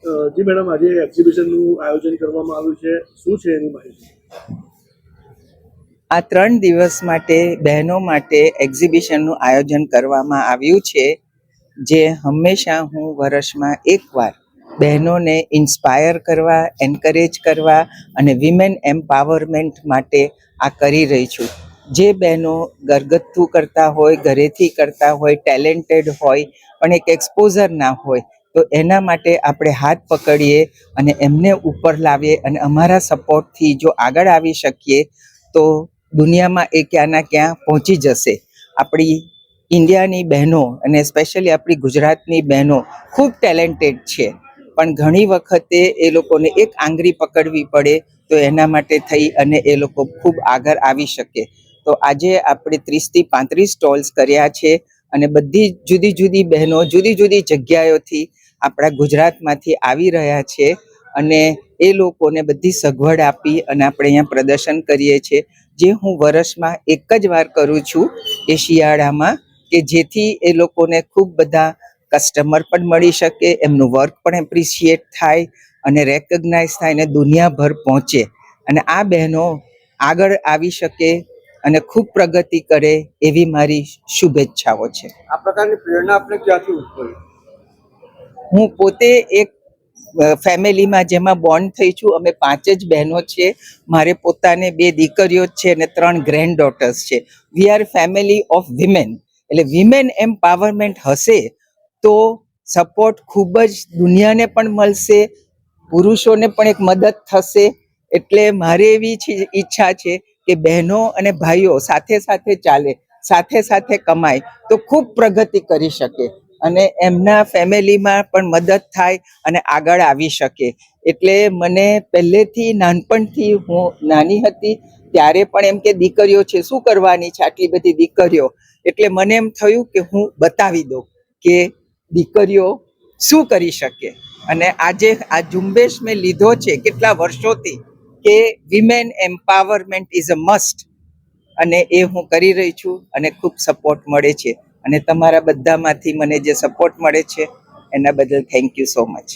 જી madam, આજે એક્ઝિબિશનનું આયોજન કરવામાં આવ્યું છે, શું છે એની માહિતી? આ 3 દિવસ માટે બહેનો માટે એક્ઝિબિશનનું આયોજન કરવામાં આવ્યું છે, જે હંમેશા હું વર્ષમાં એકવાર બહેનોને ઇન્સ્પાયર કરવા, એન્કરેજ કરવા અને વિમેન એમ્પાવરમેન્ટ માટે આ કરી રહી છું. જે બહેનો ઘરગથ્થું કરતા હોય, ઘરેથી કરતા હોય, ટેલેન્ટેડ હોય, પણ એક એક્સપોઝર ના હોય, તો એના માટે આપણે હાથ પકડીએ અને એમને ઉપર લાવીએ અને અમારા સપોર્ટથી જો આગળ આવી શકીએ તો દુનિયામાં એ ક્યાંના ક્યાં પહોંચી જશે. આપણી ઇન્ડિયાની બહેનો અને સ્પેશિયલી આપણી ગુજરાતની બહેનો ખૂબ ટેલેન્ટેડ છે, પણ ઘણી વખતે એ લોકોને એક આંગળી પકડવી પડે તો એના માટે થઈ અને એ લોકો ખૂબ આગળ આવી શકે. તો આજે આપણે 30થી 35 સ્ટોલ્સ કર્યા છે અને બધી જુદી જુદી બહેનો જુદી જુદી જગ્યાઓથી આપણા ગુજરાતમાંથી આવી રહ્યા છે અને એ લોકોને બધી સગવડ આપી અને આપણે અહીંયા પ્રદર્શન કરીએ છીએ, જે હું વર્ષમાં એક જ વાર કરું છું એ શિયાળામાં, કે જેથી એ લોકોને ખૂબ બધા કસ્ટમર પણ મળી શકે, એમનું વર્ક પણ એપ્રિશિએટ થાય અને રેકગ્નાઇઝ થાય અને દુનિયાભર પહોંચે અને આ બહેનો આગળ આવી શકે અને ખૂબ પ્રગતિ કરે એવી મારી શુભેચ્છાઓ છે. આ પ્રકારની પ્રેરણા આપણે ક્યાંથી ઉઠી? હું પોતે એક ફેમિલીમાં જેમાં બોર્ન થઈ છું. અમે 5 જ બહેનો છે. મારે પોતાને 2 દીકરીઓ છે અને 3 ગ્રેન્ડ ડોટર્સ છે. We are family of women. એટલે વિમેન એમ્પાવરમેન્ટ હશે તો સપોર્ટ ખૂબ જ દુનિયાને પણ મળશે, પુરુષોને પણ એક મદદ થશે. એટલે મારે એવી ઈચ્છા છે કે બહેનો અને ભાઈઓ સાથે સાથે ચાલે, સાથે સાથે કમાય તો ખૂબ પ્રગતિ કરી શકે અને એમના ફેમિલીમાં પણ મદદ થાય અને આગળ આવી શકે. એટલે મને પહેલેથી નાનપણથી, હું નાની હતી ત્યારે પણ એમ કે દીકરીઓ છે શું કરવાની છે આટલી બધી દીકરીઓ, એટલે મને એમ થયું કે હું બતાવી દઉં કે દીકરીઓ શું કરી શકે. અને આજે આ ઝુંબેશ મેં લીધો છે કેટલા વર્ષોથી કે women empowerment is a must, અને એ હું કરી રહી છું અને ખૂબ સપોર્ટ મળે છે અને તમારા બધામાંથી મને જે સપોર્ટ મળે છે એના બદલ થેન્ક યુ સો મચ.